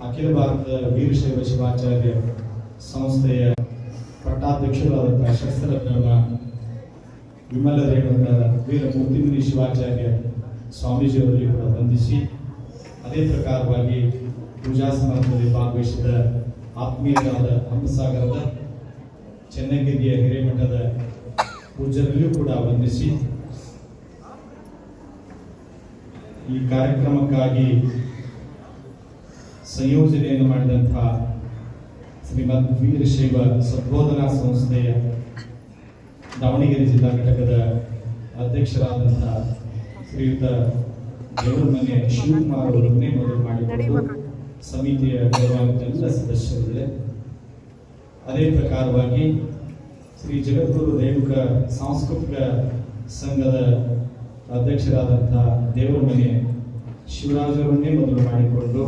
ಅಖಿಲ ಭಾರತ ವೀರಶೈವ ಶಿವಾಚಾರ್ಯ ಸಂಸ್ಥೆಯ ಪಟ್ಟಾಧ್ಯಕ್ಷರಾದಂತಹ ಶಸ್ತ್ರಧರ್ಮ ವಿಮಲ ರೇಣುಕ ವೀರ ಮುಕ್ತಿಮುನಿ ಶಿವಾಚಾರ್ಯ ಸ್ವಾಮೀಜಿಯವರಲ್ಲಿ ಕೂಡ ವಂದಿಸಿ, ಅದೇ ಪ್ರಕಾರವಾಗಿ ಪೂಜಾ ಸಮಾರಂಭದಲ್ಲಿ ಭಾಗವಹಿಸಿದ ಆತ್ಮೀಯರಾದ ಹಂಪಸಾಗರದ ಚೆನ್ನಗಿರಿಯ ಹಿರೇಮಠದ ಪೂಜ್ಯರಲ್ಲಿಯೂ ಕೂಡ ವಂದಿಸಿ, ಈ ಕಾರ್ಯಕ್ರಮಕ್ಕಾಗಿ ಸಂಯೋಜನೆಯನ್ನು ಮಾಡಿದಂತಹ ಶ್ರೀಮದ್ ವೀರಶೈವ ಸದ್ಬೋಧನಾ ಸಂಸ್ಥೆಯ ದಾವಣಗೆರೆ ಜಿಲ್ಲಾ ಘಟಕದ ಅಧ್ಯಕ್ಷರಾದಂತಹ ಶ್ರೀಯುತ ದೇವರಮನೆ ಶಿವಕುಮಾರ್ ಅವರನ್ನೇ ಮೊದಲು ಮಾಡಿಕೊಂಡು ಸಮಿತಿಯ ಗೌರವಾನ್ವಿತ ಎಲ್ಲ ಸದಸ್ಯರಿದೆ. ಅದೇ ಪ್ರಕಾರವಾಗಿ ಶ್ರೀ ಜಗದ್ಗುರು ರೇಣುಕ ಸಾಂಸ್ಕೃತಿಕ ಸಂಘದ ಅಧ್ಯಕ್ಷರಾದಂತಹ ದೇವರಮನೆ ಶಿವರಾಜರನ್ನೇ ಮೊದಲು ಮಾಡಿಕೊಂಡು